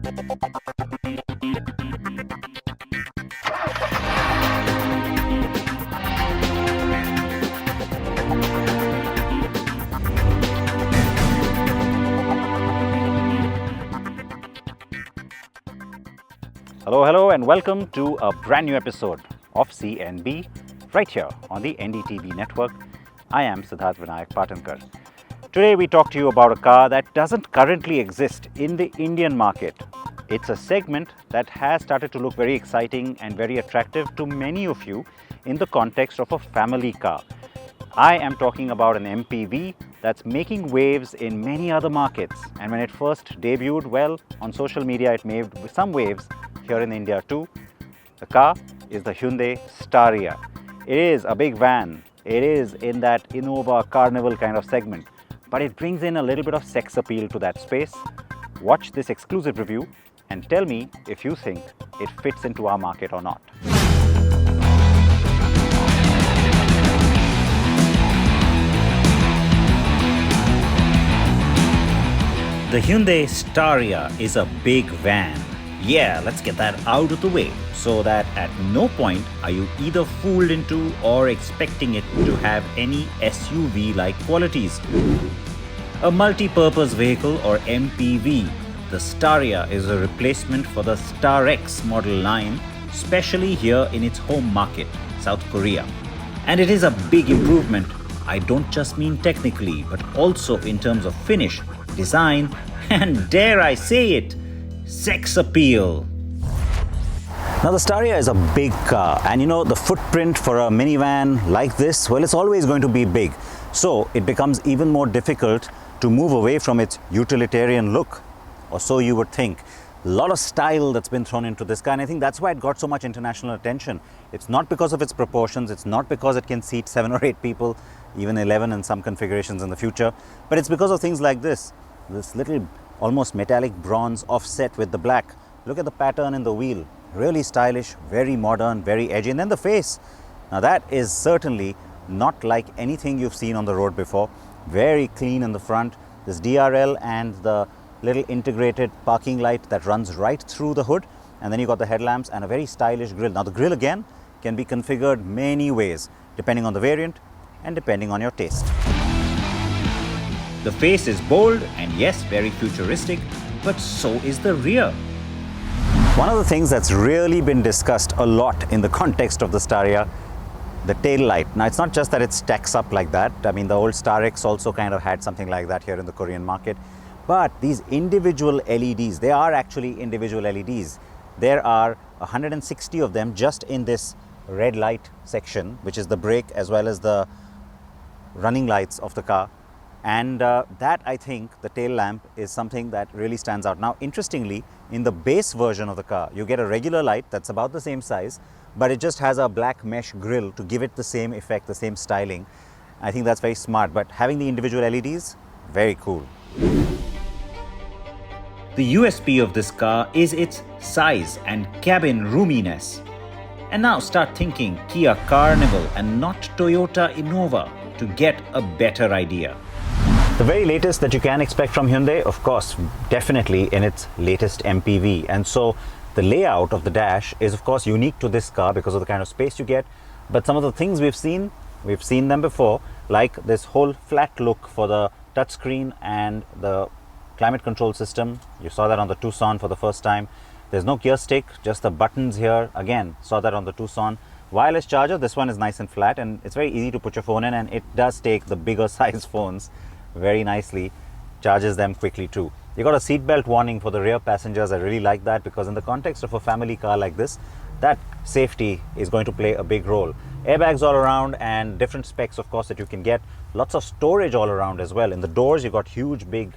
Hello, and welcome to a brand new episode of C&B right here on the NDTV network. I am Siddharth Vinayak Patankar. Today we talk to you about a car that doesn't currently exist in the Indian market. It's a segment that has started to look very exciting and very attractive to many of you in the context of a family car. I am talking about an MPV that's making waves in many other markets, and when it first debuted, well, on social media it made some waves here in India too. The car is the Hyundai Staria. It is a big van. It is in that Innova Carnival kind of segment, but it brings in a little bit of sex appeal to that space. Watch this exclusive review and tell me if you think it fits into our market or not. The Hyundai Staria is a big van. Yeah, let's get that out of the way so that at no point are you either fooled into or expecting it to have any SUV-like qualities. A multi-purpose vehicle or MPV, the Staria is a replacement for the Star X model line, especially here in its home market, South Korea. And it is a big improvement. I don't just mean technically, but also in terms of finish, design, and dare I say it, sex appeal. Now the Staria is a big car, and the footprint for a minivan like this, well, it's always going to be big. So it becomes even more difficult to move away from its utilitarian look, or so you would think. A lot of style that's been thrown into this car, and I think that's why it got so much international attention. It's not because of its proportions, it's not because it can seat 7 or 8 people, even 11 in some configurations in the future, but it's because of things like this little almost metallic bronze offset with the black. Look at the pattern in the wheel. Really stylish, very modern, very edgy. And then the face. Now that is certainly not like anything you've seen on the road before. Very clean in the front. This DRL and the little integrated parking light that runs right through the hood. And then you got the headlamps and a very stylish grille. Now the grille again can be configured many ways, depending on the variant and depending on your taste. The face is bold and yes, very futuristic, but so is the rear. One of the things that's really been discussed a lot in the context of the Staria, the tail light. Now it's not just that it stacks up like that. I mean, the old Star X also kind of had something like that here in the Korean market. But these individual LEDs, they are actually individual LEDs. There are 160 of them just in this red light section, which is the brake as well as the running lights of the car. And that, I think, the tail lamp is something that really stands out. Now, interestingly, in the base version of the car, you get a regular light that's about the same size, but it just has a black mesh grille to give it the same effect, the same styling. I think that's very smart, but having the individual LEDs, very cool. The USP of this car is its size and cabin roominess. And now start thinking Kia Carnival and not Toyota Innova to get a better idea. The very latest that you can expect from Hyundai, of course, definitely in its latest MPV. And so the layout of the dash is, of course, unique to this car because of the kind of space you get. But some of the things we've seen them before, like this whole flat look for the touchscreen and the climate control system. You saw that on the Tucson for the first time. There's no gear stick, just the buttons here. Again, saw that on the Tucson. Wireless charger, this one is nice and flat, and it's very easy to put your phone in, and it does take the bigger size phones very nicely, charges them quickly too. You got a seatbelt warning for the rear passengers. I really like that because in the context of a family car like this, that safety is going to play a big role. Airbags all around and different specs, of course, that you can get. Lots of storage all around as well. In the doors, you've got huge, big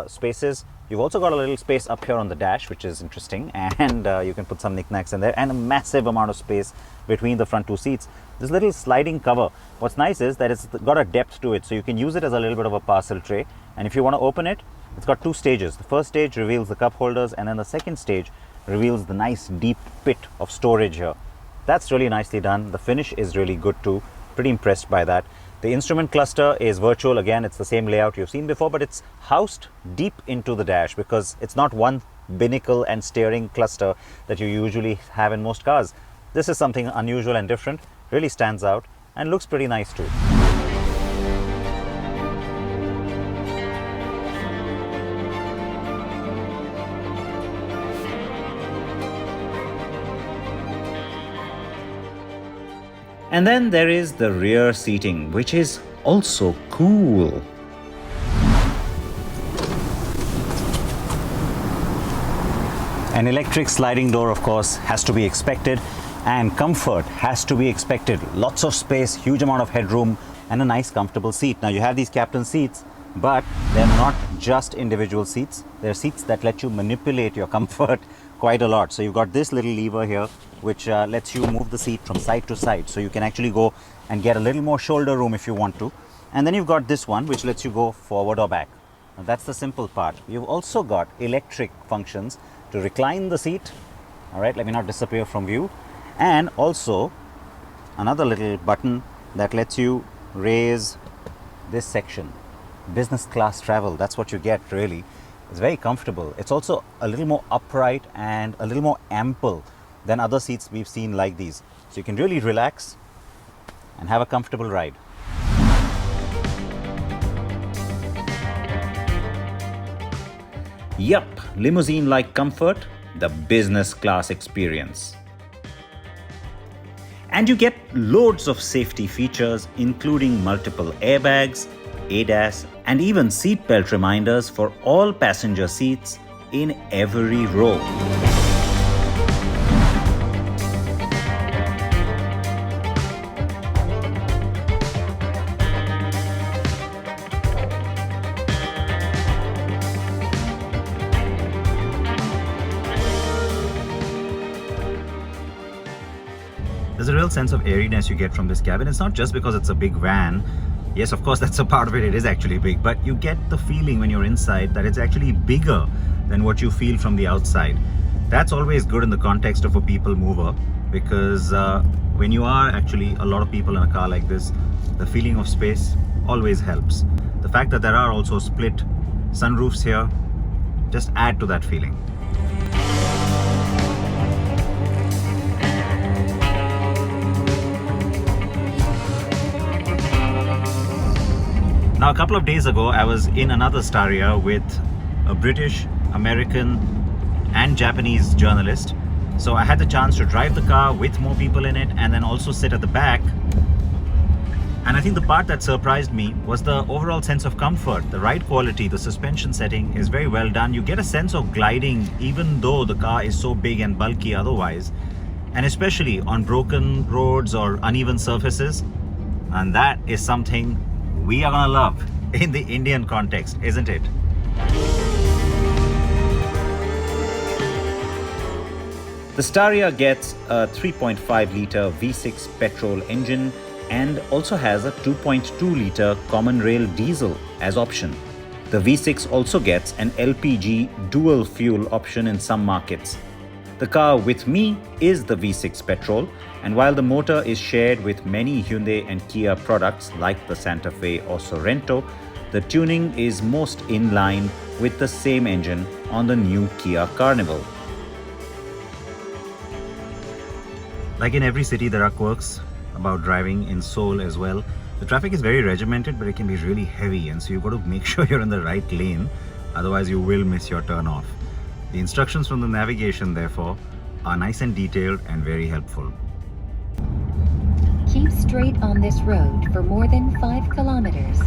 spaces. You've also got a little space up here on the dash, which is interesting, and you can put some knickknacks in there, and a massive amount of space between the front two seats. This little sliding cover, what's nice is that it's got a depth to it, so you can use it as a little bit of a parcel tray, and if you want to open it, it's got 2 stages. The first stage reveals the cup holders, and then the second stage reveals the nice deep pit of storage here. That's really nicely done. The finish is really good too. Pretty impressed by that. The instrument cluster is virtual. Again, it's the same layout you've seen before, but it's housed deep into the dash because it's not one binnacle and steering cluster that you usually have in most cars. This is something unusual and different, really stands out and looks pretty nice too. And then there is the rear seating, which is also cool. An electric sliding door, of course, has to be expected, and comfort has to be expected. Lots of space, huge amount of headroom, and a nice comfortable seat. Now you have these captain seats, but they're not just individual seats. They're seats that let you manipulate your comfort quite a lot. So you've got this little lever here, which lets you move the seat from side to side. So you can actually go and get a little more shoulder room if you want to. And then you've got this one, which lets you go forward or back. Now that's the simple part. You've also got electric functions to recline the seat. All right, let me not disappear from view. And also another little button that lets you raise this section. Business class travel, that's what you get really. It's very comfortable. It's also a little more upright and a little more ample than other seats we've seen like these. So you can really relax and have a comfortable ride. Yup, limousine-like comfort, the business class experience. And you get loads of safety features, including multiple airbags, ADAS, and even seatbelt reminders for all passenger seats in every row. There's a real sense of airiness you get from this cabin. It's not just because it's a big van. Yes, of course, that's a part of it. It is actually big, but you get the feeling when you're inside that it's actually bigger than what you feel from the outside. That's always good in the context of a people mover, because when you are actually a lot of people in a car like this, the feeling of space always helps. The fact that there are also split sunroofs here just add to that feeling. Now, a couple of days ago, I was in another Staria with a British, American, and Japanese journalist. So I had the chance to drive the car with more people in it and then also sit at the back. And I think the part that surprised me was the overall sense of comfort. The ride quality, the suspension setting is very well done. You get a sense of gliding even though the car is so big and bulky otherwise. And especially on broken roads or uneven surfaces. And that is something we are gonna love in the Indian context, isn't it? The Staria gets a 3.5-litre V6 petrol engine and also has a 2.2-litre common rail diesel as option. The V6 also gets an LPG dual fuel option in some markets. The car with me is the V6 petrol, and while the motor is shared with many Hyundai and Kia products like the Santa Fe or Sorento, the tuning is most in line with the same engine on the new Kia Carnival. Like in every city, there are quirks about driving in Seoul as well. The traffic is very regimented, but it can be really heavy, and so you've got to make sure you're in the right lane, otherwise you will miss your turn off. The instructions from the navigation, therefore, are nice and detailed and very helpful. Keep straight on this road for more than 5 kilometers.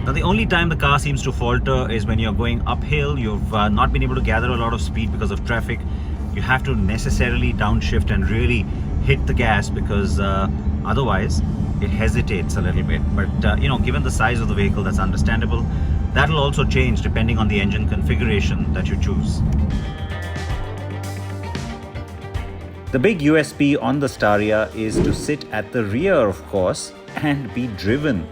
Now, the only time the car seems to falter is when you're going uphill. You've not been able to gather a lot of speed because of traffic. You have to necessarily downshift and really hit the gas because otherwise it hesitates a little bit. But given the size of the vehicle, that's understandable. That'll also change depending on the engine configuration that you choose. The big USP on the Staria is to sit at the rear, of course, and be driven.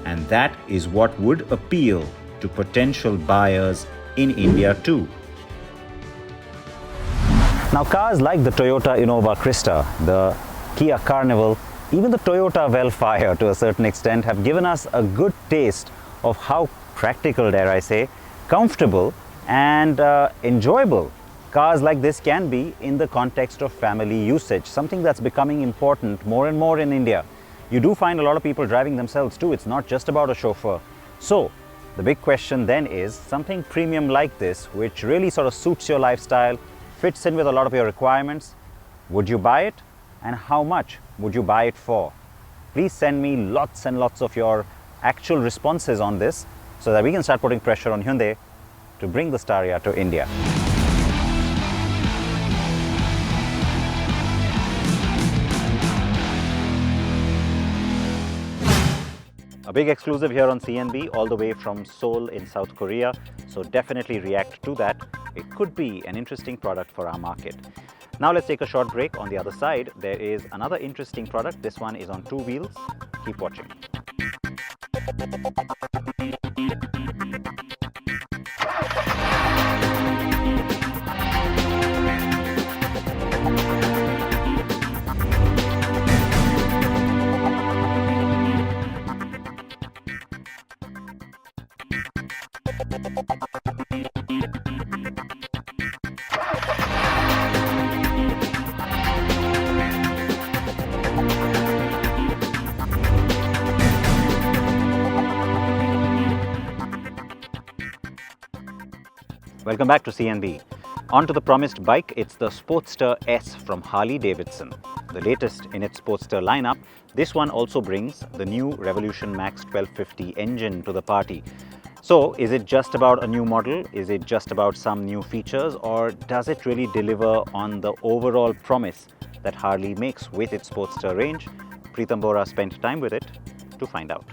And that is what would appeal to potential buyers in India too. Now, cars like the Toyota Innova Crista, the Kia Carnival, even the Toyota Velfire to a certain extent have given us a good taste of how practical, dare I say, comfortable and enjoyable. Cars like this can be in the context of family usage, something that's becoming important more and more in India. You do find a lot of people driving themselves too. It's not just about a chauffeur. So the big question then is, something premium like this, which really sort of suits your lifestyle, fits in with a lot of your requirements, would you buy it? And how much would you buy it for? Please send me lots and lots of your actual responses on this so that we can start putting pressure on Hyundai to bring the Staria to India. A big exclusive here on CNB, all the way from Seoul in South Korea. So definitely react to that. It could be an interesting product for our market. Now let's take a short break. On the other side, there is another interesting product. This one is on 2 wheels. Keep watching. Welcome back to CNB. On to the promised bike, it's the Sportster S from Harley-Davidson. The latest in its Sportster lineup, this one also brings the new Revolution Max 1250 engine to the party. So is it just about a new model? Is it just about some new features? Or does it really deliver on the overall promise that Harley makes with its Sportster range? Preetham Bora spent time with it to find out.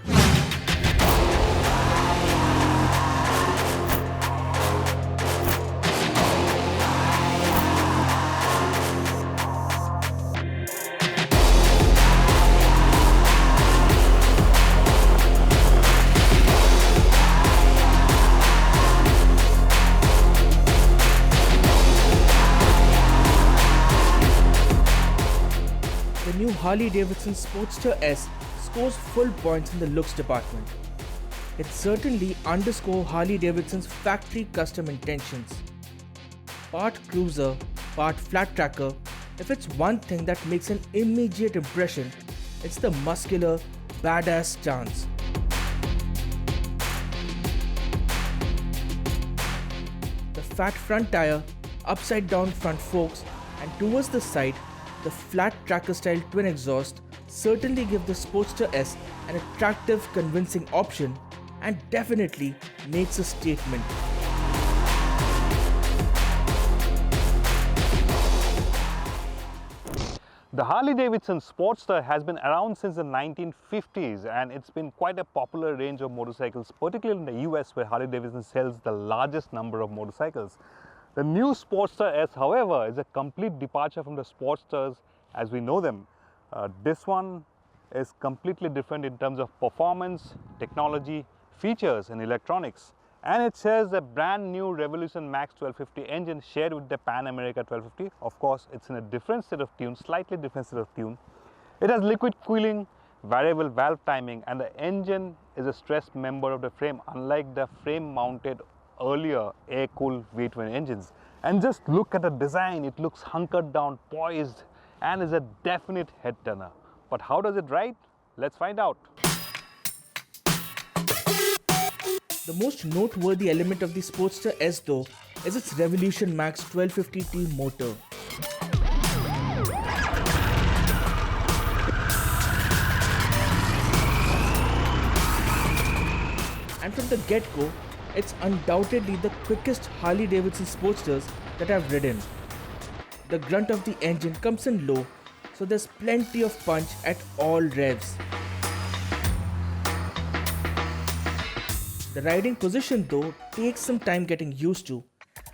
The new Harley-Davidson Sportster S scores full points in the looks department. It certainly underscores Harley-Davidson's factory custom intentions. Part cruiser, part flat tracker, if it's one thing that makes an immediate impression, it's the muscular, badass stance. The fat front tire, upside down front forks, and towards the side, the flat tracker style twin exhaust certainly give the Sportster S an attractive, convincing option and definitely makes a statement. The Harley-Davidson Sportster has been around since the 1950s, and it's been quite a popular range of motorcycles, particularly in the US, where Harley-Davidson sells the largest number of motorcycles. The new Sportster S, however, is a complete departure from the Sportsters as we know them. This one is completely different in terms of performance, technology, features and electronics. And it shares a brand new Revolution Max 1250 engine shared with the Pan America 1250. Of course, it's in a different set of tune, slightly different set of tune. It has liquid cooling, variable valve timing, and the engine is a stressed member of the frame, unlike the frame mounted earlier air-cooled V twin engines. And just look at the design, it looks hunkered down, poised, and is a definite head turner. But how does it ride? Let's find out. The most noteworthy element of the Sportster S though is its Revolution Max 1250T motor. And from the get-go, it's undoubtedly the quickest Harley-Davidson Sportsters that I've ridden. The grunt of the engine comes in low, so there's plenty of punch at all revs. The riding position though takes some time getting used to,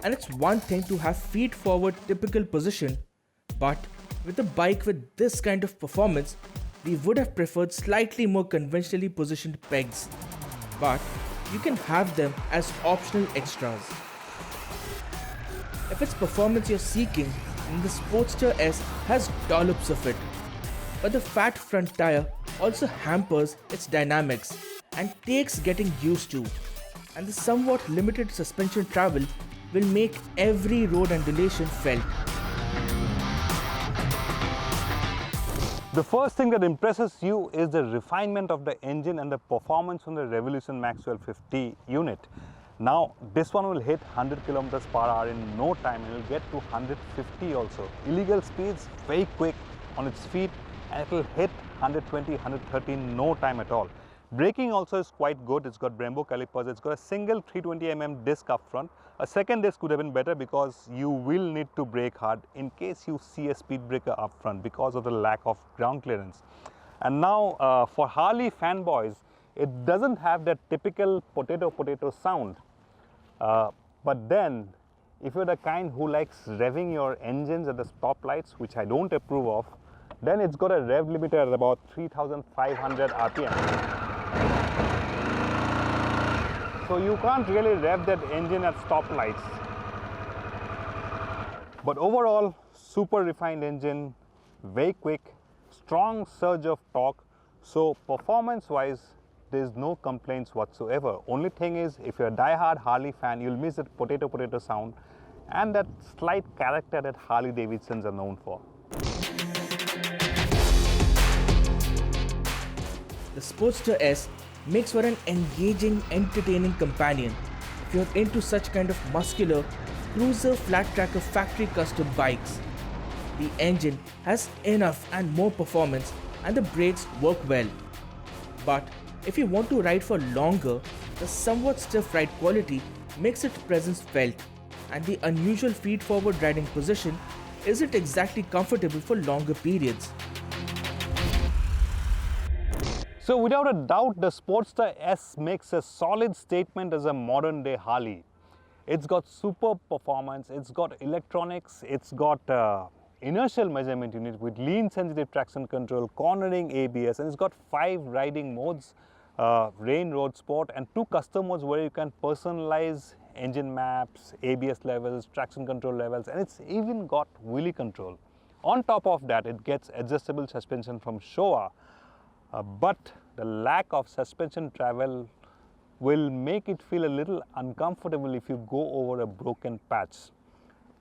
and it's one thing to have feet forward typical position, but with a bike with this kind of performance, we would have preferred slightly more conventionally positioned pegs, but you can have them as optional extras. If it's performance you're seeking, then the Sportster S has dollops of it, but the fat front tire also hampers its dynamics and takes getting used to. and the somewhat limited suspension travel will make every road undulation felt. The first thing that impresses you is the refinement of the engine and the performance from the Revolution Max 1250 unit. Now, this one will hit 100 kilometers per hour in no time and it will get to 150 also. Illegal speeds, very quick on its feet, and it will hit 120, 130 in no time at all. Braking also is quite good. It's got Brembo calipers. It's got a single 320mm disc up front. A second disc could have been better because you will need to brake hard in case you see a speed breaker up front because of the lack of ground clearance. And now for Harley fanboys, it doesn't have that typical potato sound. But then, if you're the kind who likes revving your engines at the stoplights, which I don't approve of, then it's got a rev limiter at about 3,500 RPM. So you can't really rev that engine at stoplights. But overall, super refined engine, very quick, strong surge of torque. So performance-wise, there's no complaints whatsoever. Only thing is, if you're a die-hard Harley fan, you'll miss that potato sound and that slight character that Harley-Davidsons are known for. The Sportster S makes for an engaging, entertaining companion if you're into such kind of muscular, cruiser, flat tracker, factory custom bikes. The engine has enough and more performance and the brakes work well. But if you want to ride for longer, the somewhat stiff ride quality makes its presence felt, and the unusual feet-forward riding position isn't exactly comfortable for longer periods. So without a doubt, the Sportster S makes a solid statement as a modern day Harley. It's got superb performance, it's got electronics, it's got inertial measurement unit with lean sensitive traction control, cornering ABS, and it's got 5 riding modes, rain, road, sport, and 2 custom modes where you can personalize engine maps, ABS levels, traction control levels, and it's even got wheelie control. On top of that, it gets adjustable suspension from Showa. But the lack of suspension travel will make it feel a little uncomfortable if you go over a broken patch.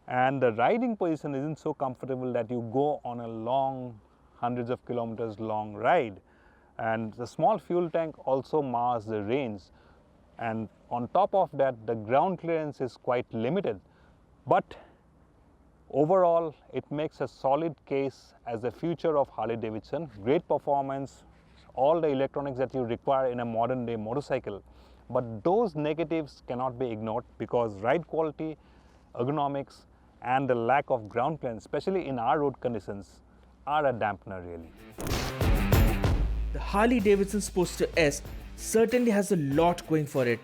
And the riding position isn't so comfortable that you go on a long, hundreds of kilometers long ride. And the small fuel tank also mars the range. And on top of that, the ground clearance is quite limited. But overall, it makes a solid case as the future of Harley-Davidson. Great performance, all the electronics that you require in a modern day motorcycle. But those negatives cannot be ignored because ride quality, ergonomics, and the lack of ground clearance, especially in our road conditions, are a dampener really. The Harley-Davidson Sportster S certainly has a lot going for it.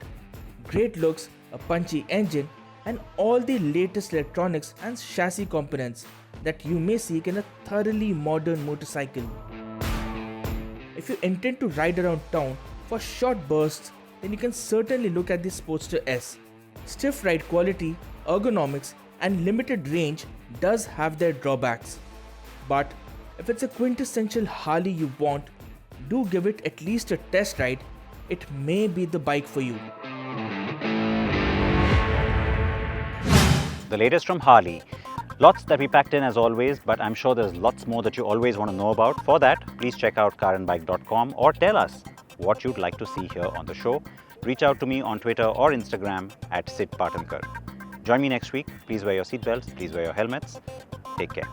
Great looks, a punchy engine, and all the latest electronics and chassis components that you may seek in a thoroughly modern motorcycle. If you intend to ride around town for short bursts, then you can certainly look at the Sportster S. Stiff ride quality, ergonomics, and limited range does have their drawbacks. But if it's a quintessential Harley you want, do give it at least a test ride. It may be the bike for you. The latest from Harley. Lots that we packed in as always, but I'm sure there's lots more that you always want to know about. For that, please check out carandbike.com or tell us what you'd like to see here on the show. Reach out to me on Twitter or Instagram at Sid Patankar. Join me next week. Please wear your seatbelts. Please wear your helmets. Take care.